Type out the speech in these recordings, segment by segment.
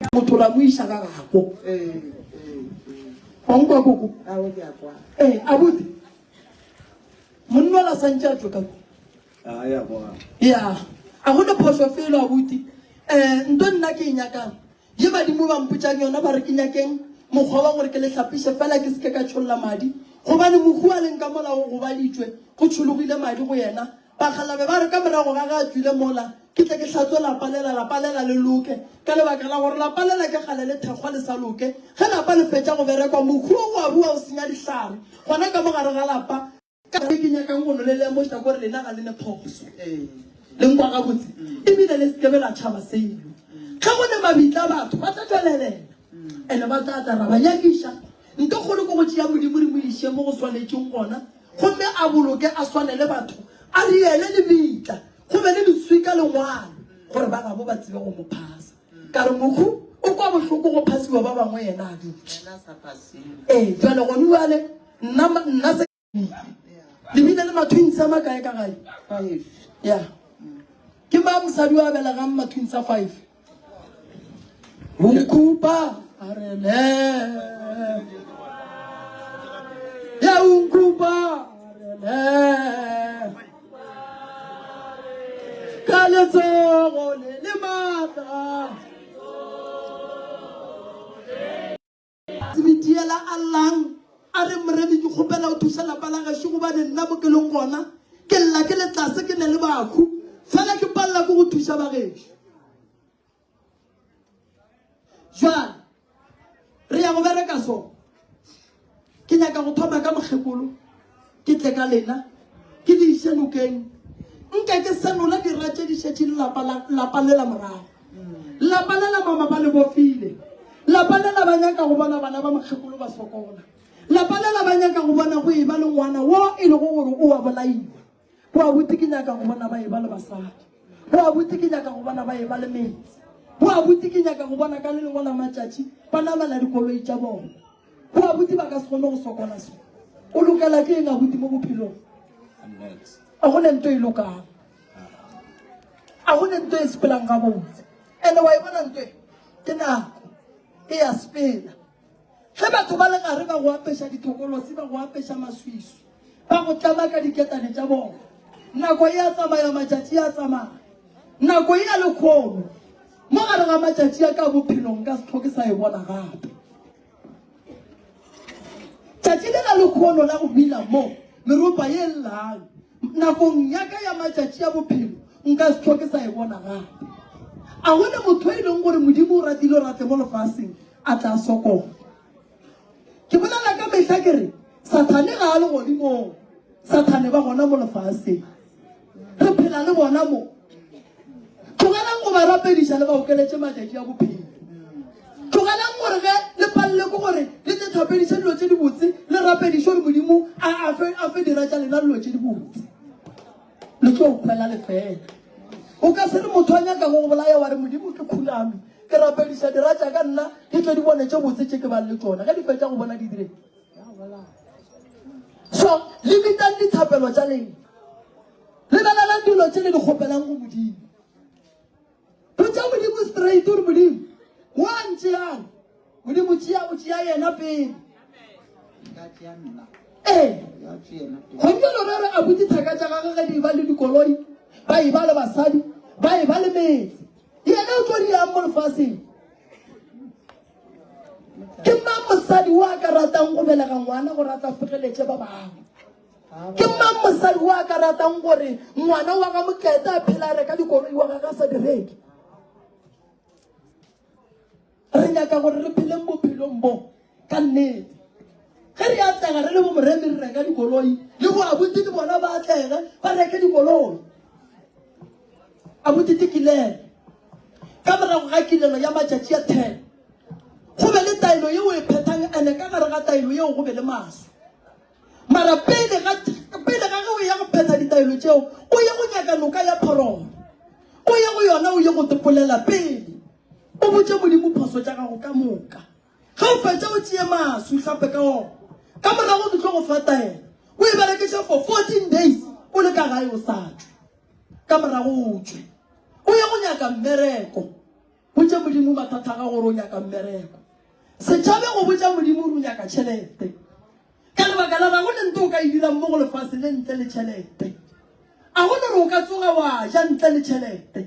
motho la moisha ka gago Onko koko abuti monna la santja tlo ka ya a go le phoso felo abuti ntwe nna ke nyaka ye badimo ba mputsang yona ba re ke nyakeng mokgwa wa gore ke le hlapishe fela ke se ka tsholla madi gobane mohu a leng ka molao go balitswe go tšhologile madi go yena ba khalabe ba re ka morago ga ga tswile mola ke tle ke hlatswe lapalela le loke ka lebaka la gore lapalela ke gale le thekgwa le sa loke ge lapa le fetša go berekwa mohu o a bua o senya dihlare gona ka mogare ga lapa ka ke nyakang gono le lemoša gore lena ga le ne phoso le nkwa ga botse ebile le sekebe la tšhaba seilo ge go ne mabitla batho ba tla tswelelela ene ba tla tara ba nyakiša nka kgolo ko go tšea modimo re moiše mo go swanetšeng gona gomme a boloke a swane le batho a riele le bitla go be le leswika lengwana gore ba gabo ba tsebe go mo phasa ka re mohu o kwa bohloko go phasiwa ba bangwe yena a dutse jale gone jale nna se lebile le matwins a makae ka gae ya ke ba mosadi wa belegang matwins a 5 unkupa arele ya unkupa arele ka letsogo le matla tsebitiela allang a re moredi ke kgopela o thusa lapa la gašo gobane nna mo ke leng gona ke lla ke le tlase ke ne le bakhu fela ke palela ke go thusa bagešo jwale re ya go bereka so ke nyaka go thoma ka mokgekolo ke tle ka lena ke di ise nokeng nka ke senola dira tše di šetše lapa le la morago lapa le la mama ba le bofile lapa le la ba nyaka go bona bana ba mokgekolo ba sokola lapa le la ba nyaka go bona go eba le ngwana wo e le go gore o a bolaiwa go a botse ke nyaka go bona ba eba le basadi go a botse ke nyaka go bona ba eba le metsi go a botse ke nyaka go bona ka le lengwe la matšatši ba namela dikoloi tša bona go a botse ba ka se kgone go sokola so o lokela ke eng a botse mo bophelong a go ne nto e lokang a go ne nto e sepelang ga botse ande wa e bona nto ke nako e ya sepela ge batho ba le gare ba go apeša dithokolosi ba go apeša maswiso ba go tlama ka diketane tša bona nako e a tsamaya matšatši a tsamaya nako e ya lekgono mo gare ga matšatši a ka bophelong ka setho ke sa e bona gape tšatši le la lekgono la go bila mo meropa ye llang nakong yaka ya matšatši ya bophelo nka setho ke sa e bona gape a gone motho e leng gore modimo o ratile o rate mo lefaseng a tla sokola ke bolela ka mehla ke re sathane ga a le godimo sathane ba gona mo lefaseng re phela le bona mo tlogelang go ba rapediša le ba okeletše matšatši a bophelo tlogelang gore ge le palele ko gore le tse thapediša dilo tše di botse le rapediša gore modimo a fe dira tša lena dilo tše di botse le tlo o kgwela lefela o ka se re motho a nyaka go bolaya wa re modimo ke khulame ke rapediša dira tša ka nna di tlo di bone tše botse tše ke bane le tsona ge di fetša go bona di dire so le bitang dithapelo tša lena le belelang dilo tše le di kgopelang go modimo botša modimo straight ore modimo wa ntšeang modimo o tšea yena pele gomjalo re re a botse thaka tša gage ge di ba le dikoloi ba e ba le basadi ba e ba le metsi yena o tlo diang mo lefaseng ke mang mosadi wa ka ratang go belega ngwana go rata fegeletše ba bangwe ke mang mosadi wa ka ratang gore ngwana wa ga mokete a phela reka dikoloi wa ga ka sa direke re nyaka gore re pheleng bophelong bo ka nnete ge re atlega re le bo moremi re reka dikoloi le bo abuti ke bona ba atlege ba reke dikoloi abuti ke kilele ka morago ga kilelo ya matšatši a 10 go be le taelo yeo e phethang ane ka gare ga taelo yeo go be le maso mara pele ga ge o ya go phetha ditaelo tšeo o ye go nyaka noka ya phorono o ye go yona o ye go tepolela pele o botse modimo phoso tša gago ka moka ga o fetša o tšee maso hlape ka ona ka morago ke tlo go fa taelo o e berekiša for 14 days o le ka gae o sa tswe ka morago o tswe o ye go nyaka mmereko botse botse modimo mathata ga gore o nyaka mmereko setšhabe go botsa modimo o nyaka tšhelete ka lebaka la ga go le nto o ka e dirang mo go lefatshe le ntle le tšhelete a go le re o ka tsoga wa ja ntle le tšhelete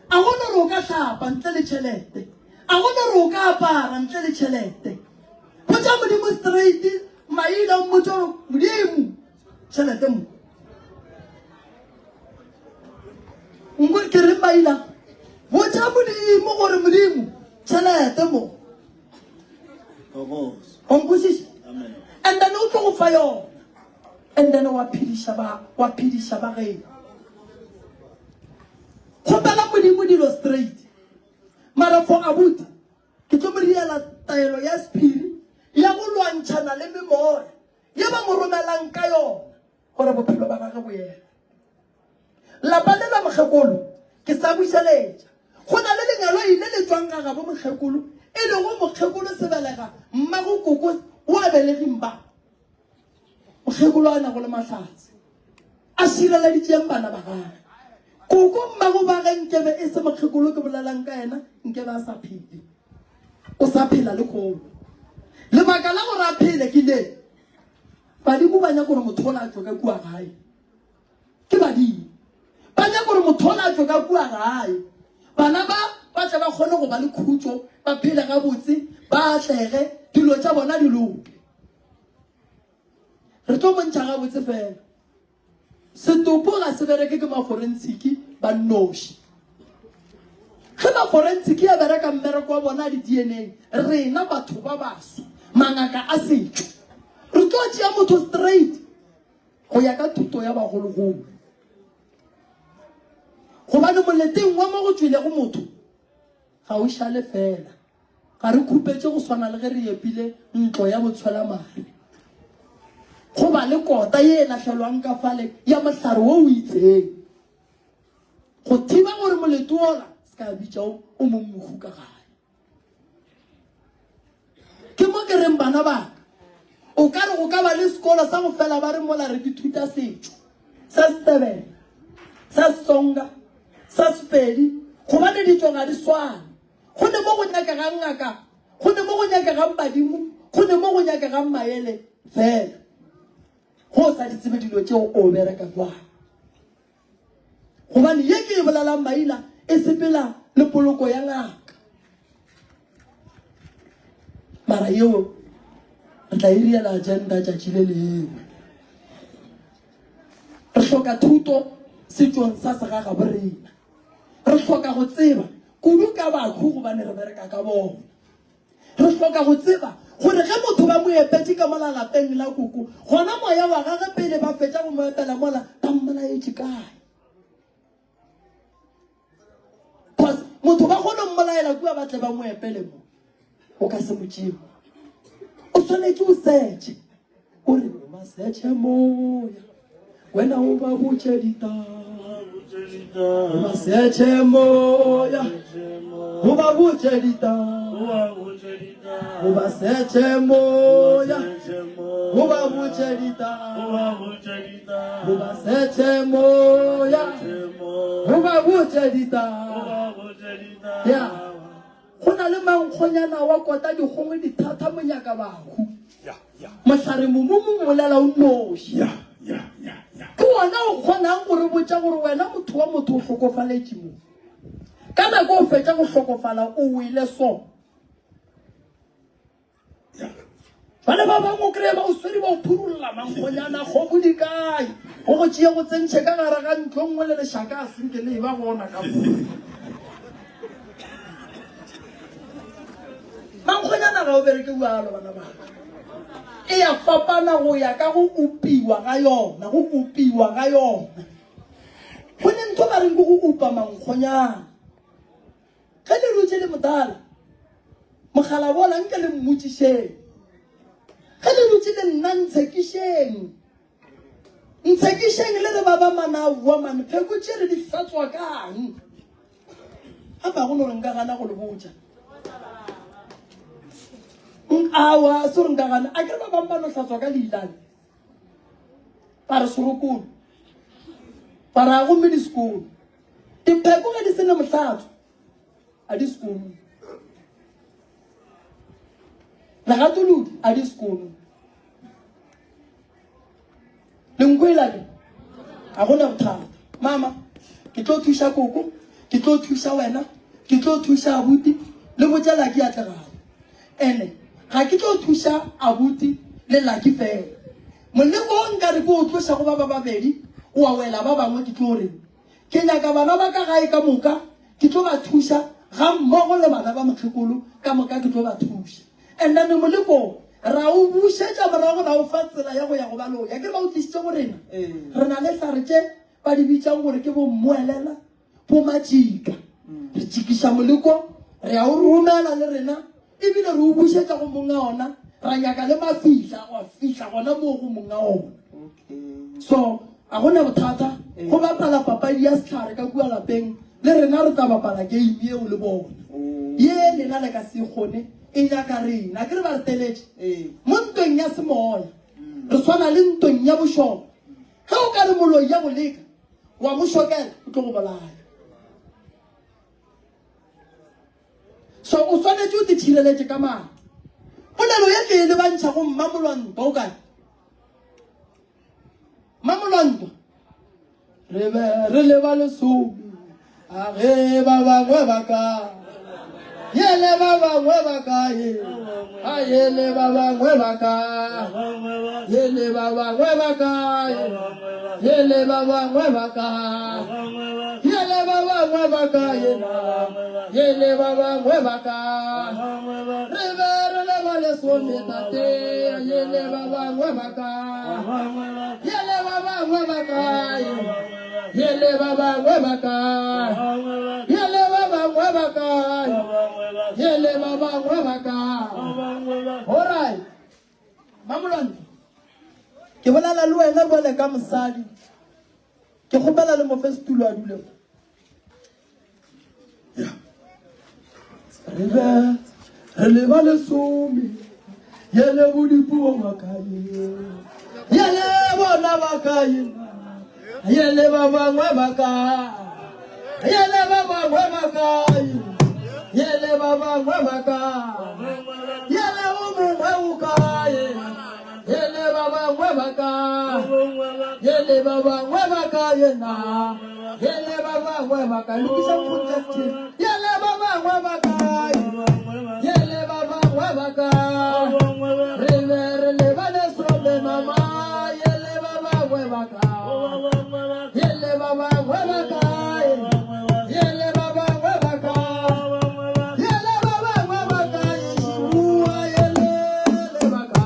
a go le re o ka tlhapa ntle le tšhelete a go le re o ka apara ntle le tšhelete botsa modimo straight maila o mmotse gore modimo tšhelete mo nkore ke re maila botsa modimo gore modimo tšhelete mo onkwisise and then o tlo go fa yona and then wa phediša ba geno kgopela modimo dilo straight mara for abuti ke tlo mo riela taelo ya sephiri ya go lwantšhana le memoya ya ba mo romelang ka yona gore bophelo ba gage boela lapa le la mokgekolo ke sa bušeletša go na le lenyalo ile le tswang ga gabo mokgekolo e le go mokgekolo sebelega mmago koko o a belegeng ba mokgekolo a nago le mahlatse a šireleditšeng bana ba gage koko mmago ba ge nkebe e se mokgekolo ke bolelang ka ena nkebe a sa phele o sa phela le kgolo lebaka la gore a phele ke le badimo ba nyaka gore motho o la tlo ka kua gae ke badimo ba nyaka gore motho o la tlo ka kua gae bana ba tla ba kgone go ba le khutso ba phele ga botse ba atlege dilo tša bona di loke re tlo montšha ga botse fela setopo ga se bereke ke maforensiki ba nnoši ge maforensiki ya bereka mmereko wa bona di-dna rena batho ba baso mangaka a setšo re tlo tšea motho straight go ya ka thuto ya bagologolo gobane moleteng wa mo go tswile go motho ga o šale fela ga re khupetse go swana le ge re epile ntlo ya botshwelamare go ba le kota ye e latlhelwang ka fale ya mohlare wo o itseng go thiba gore moleto ola se ka bitša o mommogo ka gae ke mo ke reng bana baka o ka re go ka ba le sekolo sa go fela ba re mola re dithuta setšo sa Setebele sa Setsonga sa Sepedi gobane ditso ga di swane go ne mo go nyakegang ngaka go ne mo go nyakegang badimo go ne mo go nyakegang maele fela go sa di tsebe dilo tšeo o bereka jwang gobane ye ke e bolelang maila e sepela le poloko ya ngaka mara yeo re tla iriela agenda tšatši le lengwe re hloka thuto setšong sa segaga borena re hloka go tseba kudu ka bakhu gobane re bereka ka bona re hloka go tseba gore ge motho ba mo epetse ka mola lapeng la koko gona moya wa gage pele ba fetša go mo epela mola ba mmolaetše kae motho ba kgone mmolaela kua batle ba mo epele mo o ka se motšeo o tshwanetse o setše ore masetše moya wena o ba botše ditaba masetše moya o ba botše ditaba o ba setše moya o ba botše ditaba o ba setše moya o ba botše ditaba ya go na le mankgonyana wa kota dikgongwe dithata monyaka bahu mohlare momomo molela o noši ke wona o kgonang gore botša gore wena motho wa motho o hlokofaletše mo ka nako o fetša go hlokofala o wele so bana ba bangwe o kry-e ba o swere ba o phurolola mankgonyana kgomo di kae go go tšea go tsentšhe ka gare ga ntlo ngwe le lešaka a senke le e ba bona ka mankgonyana ga o bereke bualo bana bana e ya fapana go ya ka go upiwa ga yona go upiwa ga yona go ne ntho ba reng ke go upa mankgonyana ge le rutse le motala mogala bola nke le mmotšišeng ge le rutse le nna ntshekišeng le le ba ba manawa mane pheko tšere di hlatswa kang a ba go no re nka gana go le botša awa se re nka gana a kere ba bang ba no hlatswa ka leilane ba re sorokolo ba re a gomme di sekolo dipheko ge di sene mohlatswa a di sekolo Lagatoludi a di sekolo. Lengwela ke a gona bothata. Mama, ke tlo thusa koko, ke tlo thusa wena, ke tlo thusa abuti le botsela ke atlegala. Ene ga ke tlo thusa abuti le laki fela. Moleko nka re go tlosa go ba babedi o a wela ba bangwe ke tlo re ke nyaka bana ba ka gae ka moka ke tlo ba thusa ga mmogo le bana ba mokgekolo ka moka ke tlo ba thusa. And then moleko ra o busetsa morago ra o fa tsela ya go ya go ba loya ke ba o tlisitse go rena re na le saretse ba di bitsang gore ke bo mmoelela bo matšika re tšikisa moleko re a o romela le rena ebile re o busetsa go monga ona ra nyaka le mafihla go fihla gona mo go monga ona. So a gona bothata go bapala papadi ya setlhare ka kua lapeng le rena re tla bapala game eo le bona ye lena le ka se kgone e nyaka rena ke re ba re teletse mo ntweng ya semoya re tshwana le ntweng ya bošoka ga o ka re moloi ya go leka wa mo šokela o tlo go bolaya. So o tshwanetse o te thireletse ka mane polelo ya ke e lebantšha go mmamolwanto o kae mmamolwanto re be re leba lesome a ge ba bangwe ba ka yele ba bangwe ba kae a yele ba bangwe ba ka yele ba bangwe ba kae yele ba bangwe ba ka yele ba bangwe ba kae yele ba bangwe ba ka re be re leba lesome tate yele ba bangwe ba ka yele ba bangwe ba kae yele ba bangwe ba ka yele ba bangwe ba kae yele ba bangwe ba ka. All right Mamolwanto ke bolala le wena bole ka mosadi ke kgopela le mo festulo a dule re leba lesome yele bodipuo ba kae yele bona ba kae yele ba bangwe ba ka yele ba bangwe ba kae yele ba bangwe ba ka yele o mongwe o kae yele ba bangwe ba ka yele ba bangwe ba ka yena yele ba bangwe ba ka lokisa mfutete yele ba bangwe ba ka yele ba bangwe ba ka re ba lesome mama yele ba bangwe ba ka yele ba bangwe ba ka yele ba bangwe ba ka yele ba bangwe ba ka yeshua yele ba ka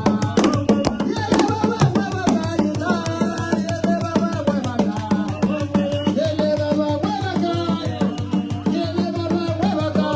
yele ba bangwe ba ka yena yele ba bangwe ba ka yele ba bangwe ba ka yele ba bangwe ba ka yele ba bangwe ba ka yele ba bangwe ba ka yele ba bangwe ba ka yele ba bangwe ba ka yele ba bangwe ba ka yele ba bangwe ba ka yele ba bangwe ba ka yele ba bangwe ba ka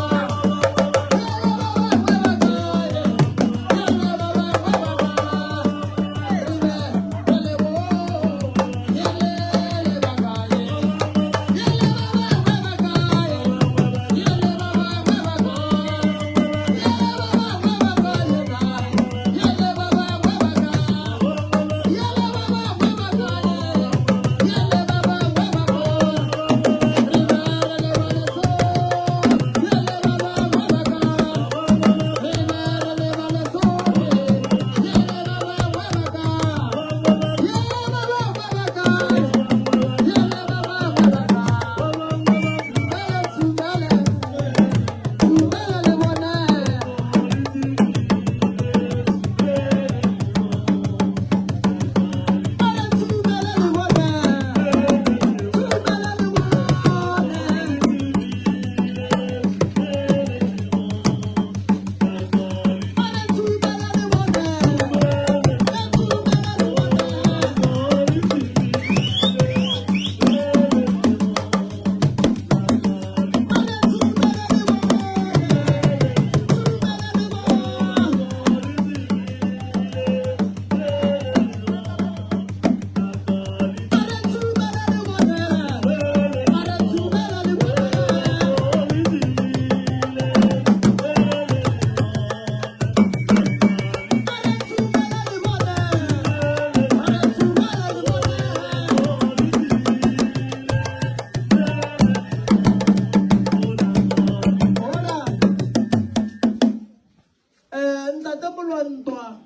ntate Molwantwa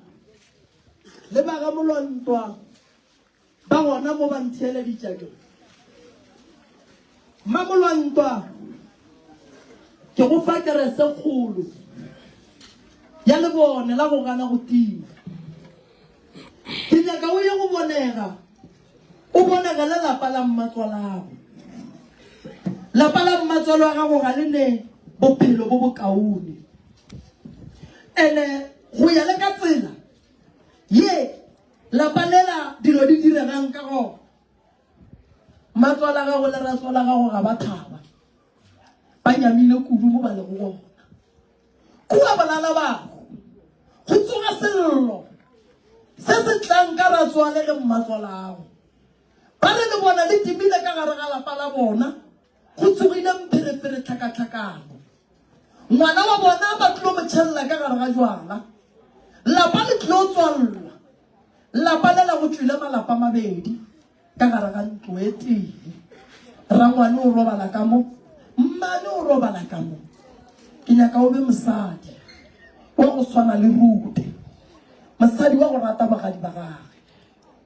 le ba ga Molwantwa ba gona mo ba ntheeleditša ke mma Molwantwa ke go fa kerese kgolo ya le bone la go gana go tima ke nyaka o ye go bonega o bonega le lapa la mmatswalago lapa la mmatswalo wa gago ga le ne bophelo bo bokaone ene go ya le ka tsela ye lapa lela dilo di diregang ka go mmatswala gago le ratswala gago ga ba thaba ba nyamile kudu mo ba le go gona kua balala bago go tsoga sello se se tlang ka ratswale le mmatswalago ba re le bona le timile ka gare ga lapa la bona go tsogile mpherefere tlhakatlhakano ngwana wa bona ba tlo mo tšhelela ka gare ga jwala lapa le tlo tswalla lapa le la go tswile malapa mabedi ka gare ga ntlo e tee rangwane o robala ka mo mmane o robala ka mo ke nyaka o be mosadi wa go swana le Rute mosadi wa go rata bagadi ba gage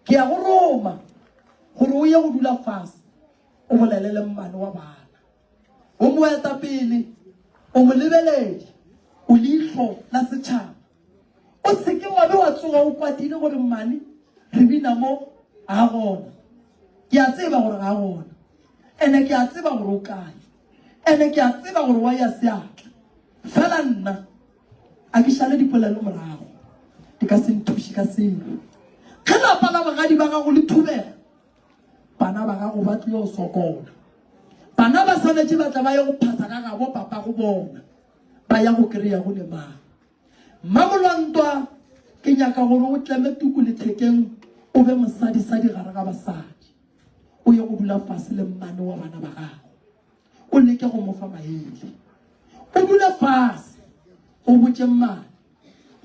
ke ya go roma gore o ye go dula fase o bolelele mmane wa bana o mo eta pele o mo lebeledi o leihlo la setšhaba o seke wa be wa tsoga o kwatile gore mmane re bina mo ga gona ke a tseba gore ga gona ene ke a tseba gore o kae ene ke a tseba gore wa ya seatla fela nna a ke šale dipolelo morago di ka se nthuše ka selo ge lapa la bagadi ba gago le thubega bana ba gago ba tlile go sokola bana ba swanetše ba tla ba ye go phasa ka gabo papa go bona ba ya go kry-a go le mang mma Molwantwa ke nyaka gore o tleme tuku lethekeng o be mosadi-sadi gare ga basadi o ye go dula fase le mmane wa bana ba gago o leke go mo fa maele o dule fase o botse mmane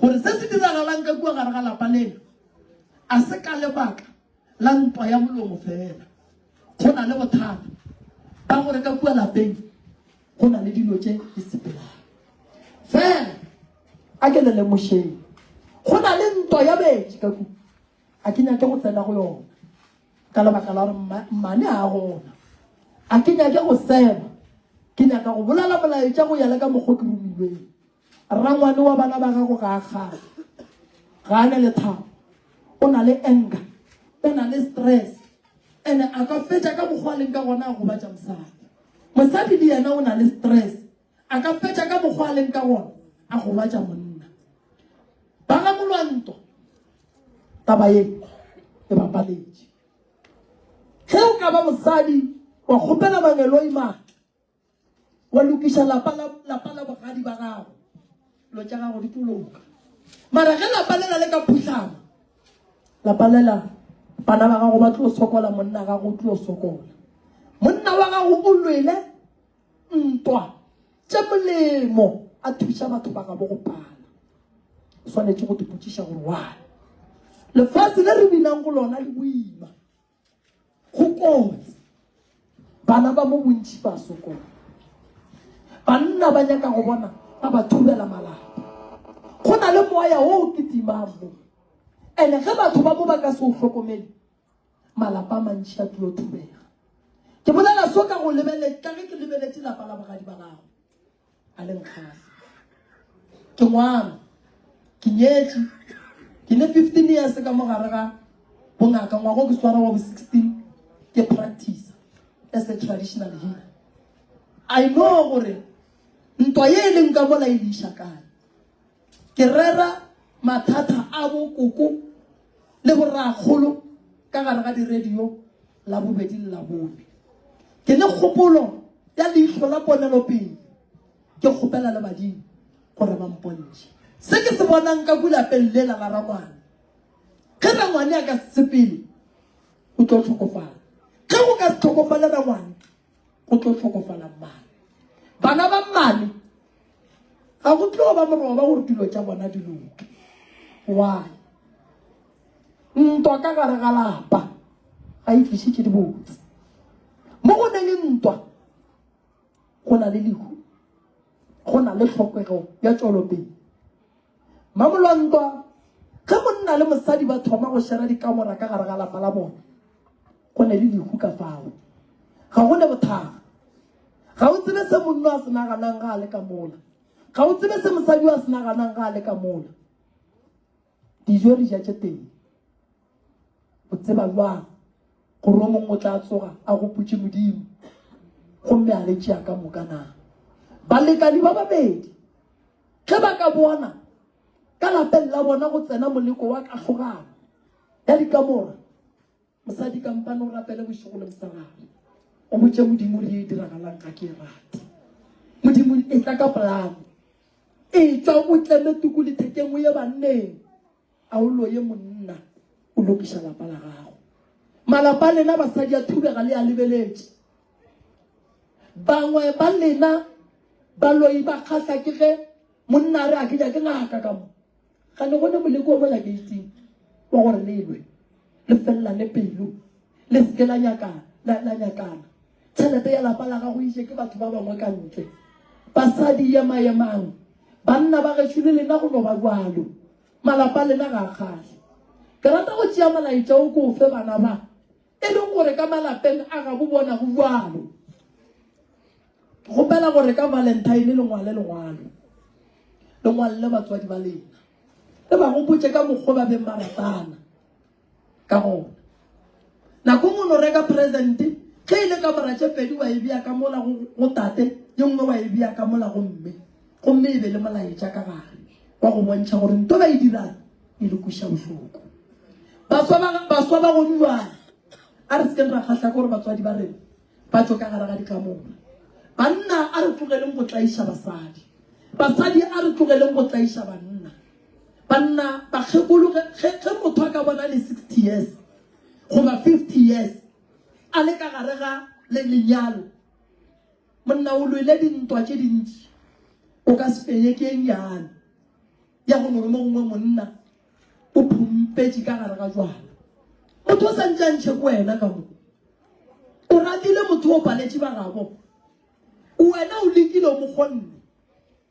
gore se se diragalang ka kua gare ga lapa lena a se ka lebaka la ntwa ya molomo fela go na le bothata ba gore ka kua lapeng go na le dilo tše di sepelang fela a ke le lemošeng go na le ntwa ya betši ka kua a ke nyake go tsena go yona ka lebaka la gore mmane a gona a ke nyake go seba ke nyaka go bolala molaetša go ya le ka mokgwa ke romilweng rangwane wa bana ba gago ga a kgale ga a ne le thabo o na le anger o na le stress ene a ka fetša ka mokgwa leng ka gona a gobatša mosadi le yena o na le stress a ka fetša ka mokgwa leng ka gona a gobatša monna ba ga Molwantwa taba ye e bapaletše ge o ka ba mosadi wa kgopela mangelo imana wa lokiša lapa la bogadi ba gago lo tša gago di toloka mara ge lapa lela le ka phutlhama lapa lela bana ba gago ba tlo sokola monna gago o tlo sokola monna wa gago o lwele ntwa tše molemo a thuša batho ba gabo go pala o swanetše go dipotšiša gore why lefase le re binang go lona le boima go kotsi bana ba mo bontši ba sokola banna ba nyaka go bona ba ba thubela malapa go na le moya o ke timang mo ene ge batho ba mo ba ka se o hlokomele malapa a mantši a tlo thubega ke bolela so ka go lebeletse ka ge ke lebeletse lapa la bogadi ba gago a le nkgase ke ngwana ke nyetše ke ne 15 years ka mo gare ga bongaka ngwago ke swara wa bo 16 ke practice as a traditional healer I know gore ntwa ye e leng ka mola e leiša kae ke rera mathata a bo koko le borrakgolo ka gare ga di-radio la bobedi le la bone ke le kgopolo ya leihlo la ponelopele ke kgopela le badimo gore ba mpontšhe se ke se bonang ka kulapeng lela la rangwane ge rangwane a ka sepele o tlo tlhokofala ge go ka se tlhokofale rangwane go tlo tlhokofala mmane bana ba mmane ga go tlo ba moroba gore dilo tša bona di loke why ntwa ka gare ga lapa ga e tlišitše di botse mo go neng le ntwa go na le lehu go na le tlhokego ya tšwelopele Mamolantwa ka monna le mosadi ba thoma go shera dikamora ka gare ga lapa la bona go ne le dihu ka fao ga go ne bothata ga o tsebe se monna a se naganang ga a le ka mola ga o tsebe se mosadi a se naganang ga a le ka mola dijo di ja teng o tseba jwang gore o mongwe o tla tsoga a go putse modimo gomme a le tšea ka moka na balekani ba babedi ge ba ka bona ka lapeng la bona go tsena moleko wa katlhogano ya dikamora mosadi kampane o rapele bošego le mosagare o botse modimo re e diragalang ka ke rate modimo e tla ka polane e tswa o tleme tuku lethekeng o ye banneng a o loye monna o lokiša lapa la gago malapa lena basadi a thubega le a lebeletse bangwe ba lena ba loi ba kgahla ke ge monna re a ke ja ke ngaka ka mo ga le gone moleko o mola gating wa gore lelwe le felelane pelo le seke la nyakana tšhelete ya lapa la gago ise ke batho ba bangwe ka ntle basadi emaemang banna ba gešo le lena go no ba jalo malapa lena ga kgahle ke rata go tšea molaetša o ko fe bana ba e leng gore ka malapeng a ga bo bona go jalo gopela gore ka valentine lengwale le batswadi ba lena le ba gopotse ka mokgwa ba beng ba ratana ka gona nako ngwe o reka present ge ile ka moratše pedi wa e bea ka mola go tate ye nngwe wa e bea ka mola gomme e be le molaetša ka gare wa go bontšha gore nto ba e dirang e le kuša bohloko baswa ba go duana a re sekeng ra kgatlha gore batswadi ba rena ba tso ka gare ga dikamora banna a re tlogeleng go tlaiša basadi a re tlogeleng go tlaiša banna bakgekolo ge motho a ka bona le 60 years goba 50 years a le ka gare ga lenyalo monna o lwele dintwa tše dintši o ka se feye ke enyane ya go nore mongwe monna o phumpetše ka gare ga jwala motho o sa ntšantšhe ko wena ka mo o ratile motho o paletše ba gabo wena o lekile o mokgonne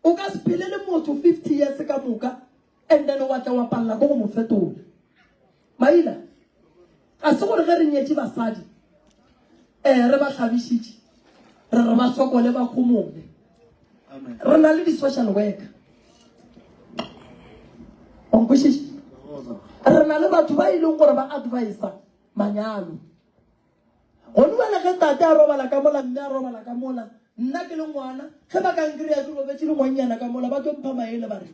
o ka se phele le motho 50 years ka moka and then wa tla wa palla go mo fetola maila a se gore ge re nyetse basadi re ba tlhabišitše re ba sokole ba khomone re na le di-social worker onkwešiše re na le batho ba e leng gore ba advisa manyalo gone bale ge tate a robala ka mola mme a robala ka mola nna ke le ngwana ge ba kankry-a ke robetse le ngwanyana ka mola ba tlo mpha maele ba re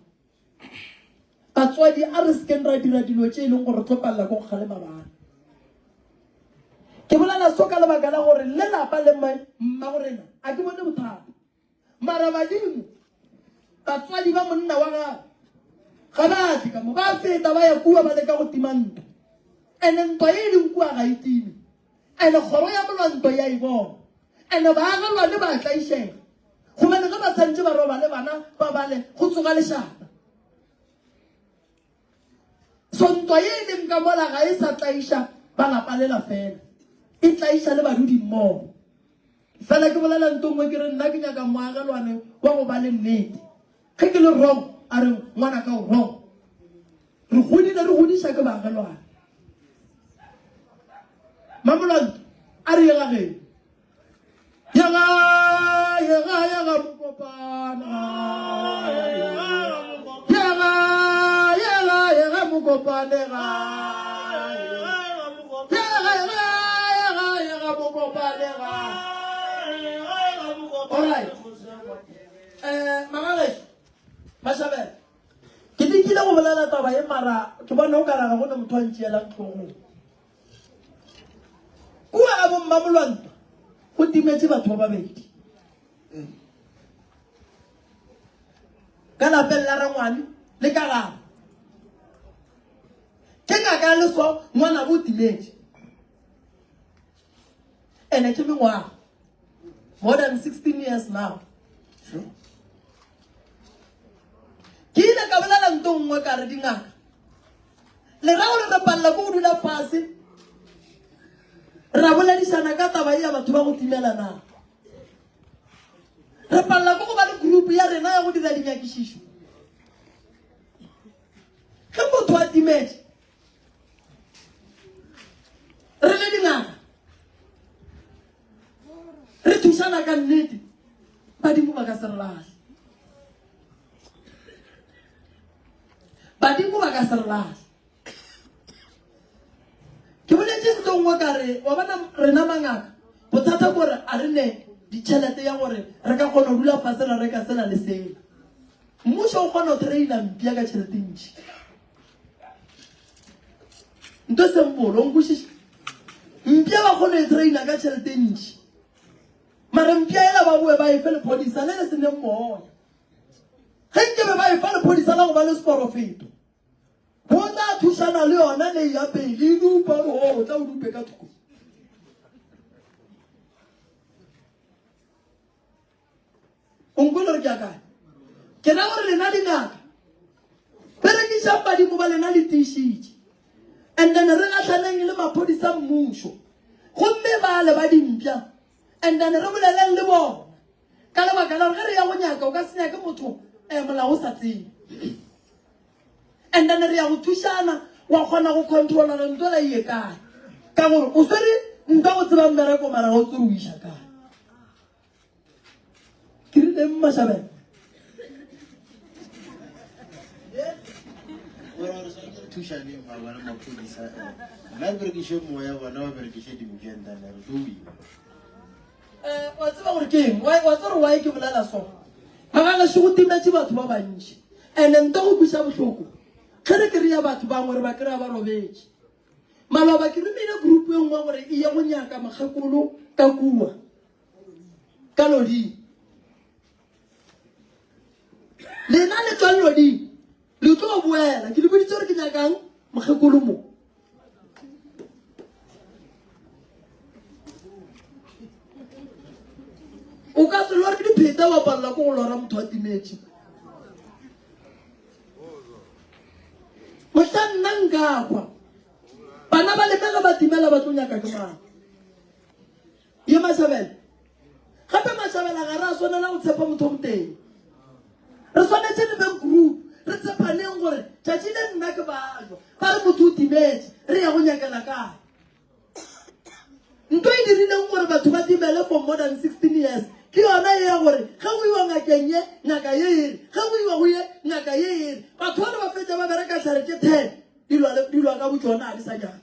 batswadi a re sekeng ra dira dilo tše e leng gore tlo palela ko go kgalema bana ke bolela so ka lebaka la gore le lapa le mma gorena a ke bone bothata mara badimo batswadi ba monna wa gago ga batle ka mo ba feta ba ya kua ba leka go tima ntwa ande ntwa e leng kua ga itime ande kgoro ya molwanto ya e bona ande baagelwane ba tlaišega gobane ge ba santse ba roba le bana ba bale go tsoga lešata so ntwa ye e leng ka mola ga e sa tlaiša ba lapalela fela e tlaiša le badudi mmogo fela ke bolela nto ngwe ke re nna ke nyaka moagelwane wa go ba le nnete ge ke le wrong a re ngwana ka o wrong re godiša ke baagelwane mamolwanto a re yegageng yega mokopana yega mokopanega yega mokopanega alright magageso mashabela ke dikile go bolela taba e mara ke bona o karaga gone motho a ntšeelang tlhogong kua ga bommamolwanto go timetse batho ba babedi ka lapeng la rangwane le ka gabo ke ngaka leso ngwana bo timetse ene ke mengwaga more than 16 years now ke ile ka bolela nto nngwe ka re dingaka le ra gore re palela ko go dula fase ra boledišana ka taba ya batho ba go timela na re palela ko go ba le group ya rena ya go dira dinyakišišo timetse re le dingaka re thusana ka nnete badimo ba ka se re lahle badimo ba ka se re lahle ke boletse setongwe ka re wa bona rena mangaka bothata gore a re ne ditšhelete ya gore re ka kgona go dula fase ra reka sena le sela mmušo o kgona go traina mpia ka tšhelete ntši nto sempolo nkwešiša mpia ba kgona go traina ka tšhelete ntši mara mpia ela ba boe ba efe lephodisa le le seneng moya ge nkebe ba efa lephodisa la go ba le seporofeto bo tla thušana le yona le ya pele e dupa o tla o dupe ka thoko onkolo re ke akae ke na gore lena dingaka berekišang badimo ba lena le tiišitše and then re gatlhaneng le maphodisa mmušo gomme ba le ba dimpša and then re boleleng le bona ka lebaka la gore ge re ya go nyaka o ka se nyake motho molao o sa tsebe and then re ya go thušana wa kgona go controla ntho la ie kae ka gore o swere nka go tseba mmereko mara ga o tsere o iša kae ke rile mmashabela wa tseba gore ke eng wa tsere wae ke bolela so magala se go timetse batho ba bantši and nto go buša bohloko ge re ke re ya batho bangwe re ba kry-a ba robetse maloba ke romile group e nngwe gore e ye go nyaka makgekolo ka kua ka loding lena le tswa loding le tlo boela ke le boditse gore ke nyakang mokgekolo mo o ka se lwa ke dipheta wa palela ko go lora motho wa timetse mohla nna nkakwa bana ba lemega ba timela ba tlo nyaka ke mang ye mashabela gape mashabela ga re a swanela go tshepa motho moteng re swanetse le beng group re tshepaneng gore tšatši le nna ke bajwa ba re motho o timetse re ya go nyakela kae nto e dirileng gore batho ba timele for more than 16 years ke yona e ya gore ge go iwa ngakeng ye ngaka ye ere ge go iwa go ye ngaka ye ere batho ba re ba fetsa ba bereka tlhare ke 10 dilwa ka botsona a di sa nyaka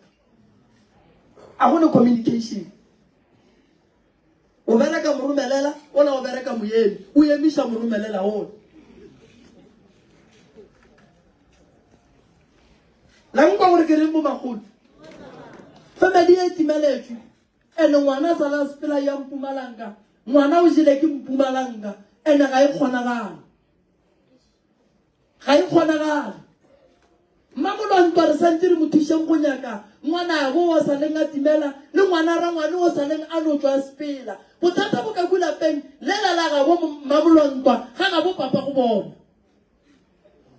a gone communication o bereka moromelela o la o bereka moemi o emiša moromelela one la nkwa gore ke reng mo magolo family e timeletswe ene ngwana a sala sepela ya Mpumalanga ngwana o jele ke Mpumalanga ene ga e kgonagala mmamolwantwa re santse re mo thušeng go nyaka ngwana go o sa leng a timela le ngwana ra ngwane o sa leng a no tswa sepela bothata bo ka kulapeng lela la ga bo mmamolwantwa ga ga bo papa go bona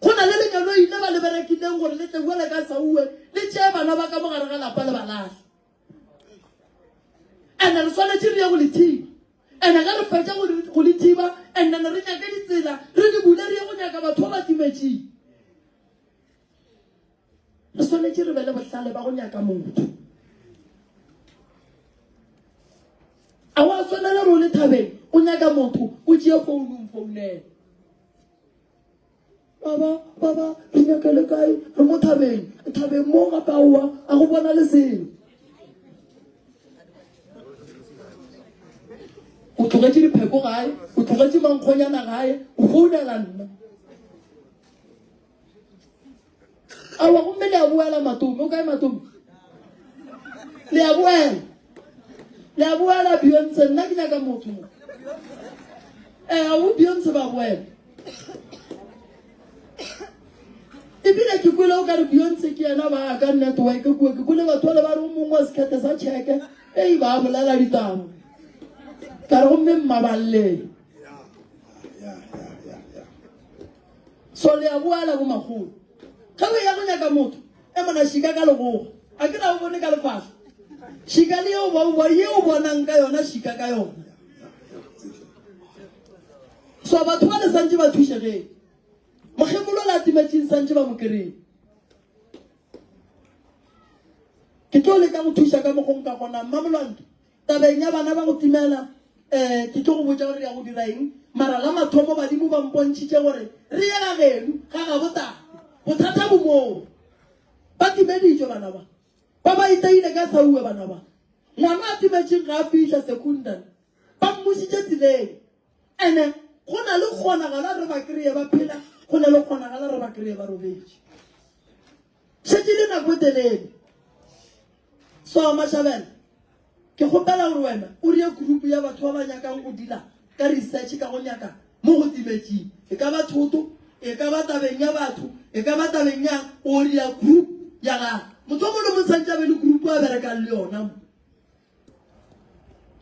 go na le lenyalo ile ba le berekileng gore le tle buele ka sauwe le tšee bana ba ka mogare ga lapa le balahle ene re swanetse re ya go le thiba ene ga re fetša go le thiba ene re nyake ditsela re di bule re ya go nyaka batho ba ba timetseng re swanetse re be le bohlale ba go nyaka motho a wa swanela re o le thabeng o nyaka motho o tšee founela baba re nyaka le kae re mo thabeng mo gape aowa a go bona le sengwe o tlogetse dipheko gae o tlogetse mankgonyana gae o founela nna awa gomme le a boela matome o kae matome le a boela Beyonce nna ke nyaka motho mo a o Beyonce ba boela ebile ke kwele o ka re Beyonce ke yena ba ka network ke kwele batho le ba re o mongwe sekete sa tšheke ei ba bolela ditamo ka re gomme mmaballe so le a boela bo magolo ge o ya go nyaka motho e mona šika ka legogo a ke na o bone ka lefahla šika le ye o bonang ka yona šika ka yona so batho ba le santse ba thušegeng mokgekolo la timetseng santse ba mo kry-e ke tlo le ka go thuša ka mogong ka gona Mmamolwanto tabeng ya bana ba go timela ke tlo go botsa gore ya go dira eng mara la mathomo badimo ba mpontšhitše gore re yela geno ga ga botata bothata bo moo ba timeditšwe bana ba itaile ka saue bana ba ngwana a timetšeng ga a fitlha secondary ba mmositše tseleng ene go na le kgonagala re ba kry-e ba phela go na le kgonagala re ba kry-e ba robetše šetse le nako e telele so Mashabela ke gopela gore wena o rie group ya batho ba ba nyakang go dila ka research ka go nyaka mo go timetšeng e ka ba thoto e ka ba tabeng ya batho e ka ba tabeng ya o ria group ya ga motho mo le motsantsa be le group a berekang le yona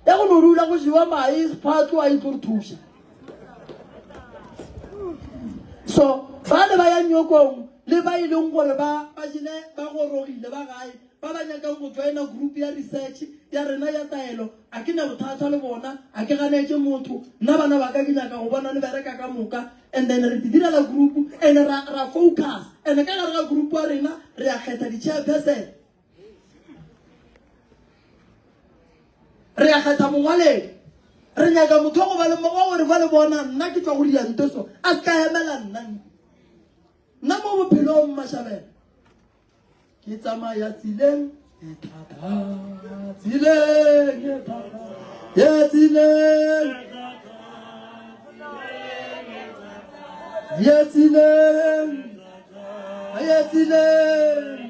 ya go no rula go shiwa mai sphatlo a itlo thuša so ba le ba ya nyokong le ba ileng gore ba jine ba go rogile ba gae ba ba nyakang go joina group ya research ya rena ya taelo a ke na bothata le bona a ke ganetse motho nna bana ba ka ke nyaka go bona le bereka ka moka and then re dira la group and ra focus and ka gare ga group wa rena re a kgetha di-chairperson re a kgetha mongwaledi re nyaka motho go ba le mogo gore ba le bona nna ke tla go dia ntoso a se ka emela nna mo bophelong Mashabela ke tsamaya tsileng e thata tsileng e thata ye tsileng ye tsileng ye tsileng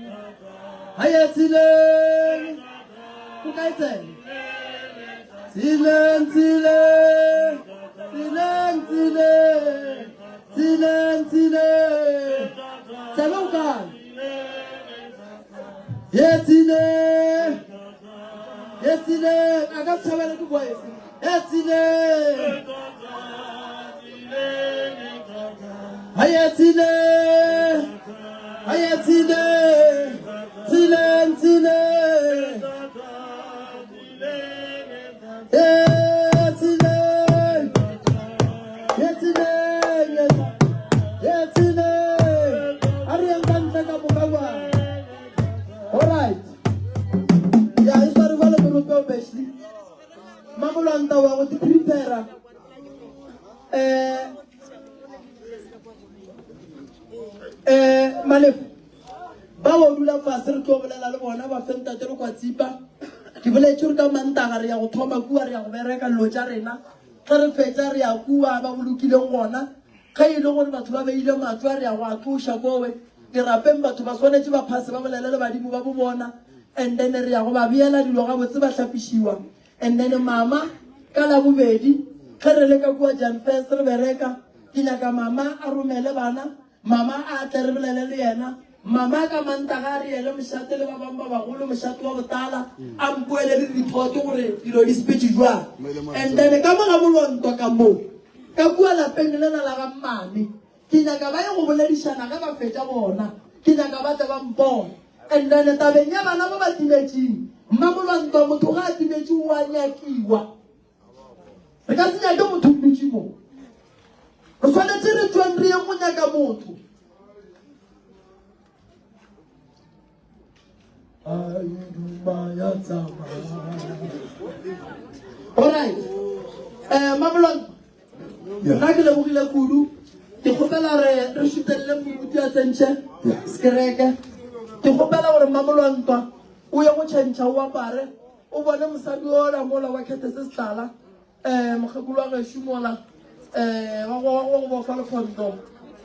ye tsileng go ka etseng tsileng tsileng tsileng tsileng tsileng tsileng tsela o kae Yetile, I got to tell you boys. Yetile, Hayatile, Tile, Mmamolwanto wa go prepare Malefu ba go dula fase re tlo bolela le bona ba fenta tlo kwa tsipa ke boletse re ka mantaga re ya go thoma kua re ya go bereka lo tša rena ge re fetsa re ya kua ba bolokileng gona ge e le gore batho ba beile matswa re ya go atloša kowe dirapeng batho ba swanetse ba phase ba bolele le badimo ba bo bona and then re ya go ba beela dilo ga botse ba hlapišiwa and then mama ka la bobedi ge re le ka kua Jan First re bereka ke nyaka mama a romele bana mama a tle re bolele le yena mama ka mantaga re ele mošate le ba bangwe ba bagolo mošate wa botala a mpoele le dithoto gore dilo di sepetse jwang and then ka moga bolonto ka moo ka kua lapeng le lena la ga mmane ke nyaka ba ye go boledišana ge ba fetša bona ke nyaka ba tle ba mpona and then tabeng ya bana ba ba timetšeng Mmamolwanto motho ga a timetše wa nyakiwa re ka se nyake motho timetše mo re tshwanetse re tsweng re ye go nyaka motho alright Mmamolwanto nna ke lebogile kudu ke kgopela re šutelele moruti a tsentšhe sekereke ke kgopela gore Mmamolwanto o ye go tšhentšha o apare o bone mosadi ola mola wa kgethe se setlala mokgekolo wa gešo mola wa go bofa lekgontong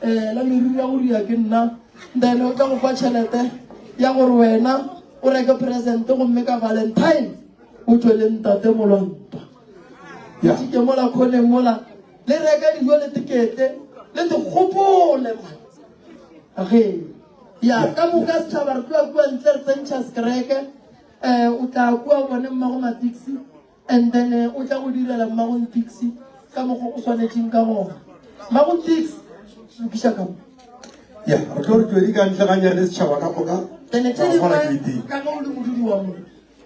la meriri ya go ria ke nna then o tla go fa tšhelete ya gore wena o reke presente gomme ka Valentine o tswele ntate Molwanto ke mola kgoneng mola le reka dijo le tikete le dikgopole age ya ka moka setšhaba re tloa kua ntle re tsentšha sekereke o tla kua bone mmago matixi and then o tla go direla mmagong taxi ka mokgwa o tshwanetseng ka gona mmagong taxi lokiša ka mo ya re tlo re tswedi ka ntlaganya le setšhaba ka moka then tše dingwe ka ga o le modudi wa mo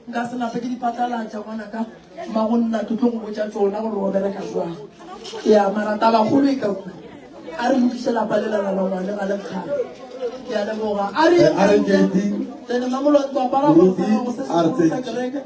nka senape ke dipatalatša gona ka mmagong nna ke tlo go botša tsona gore o bereka jwang ya mara tabagolo e ka kua a re lokise lapa le lana la ngwane ga le kgale ke a leboga a re A re Katie. le mamolotwa para go se sa kereke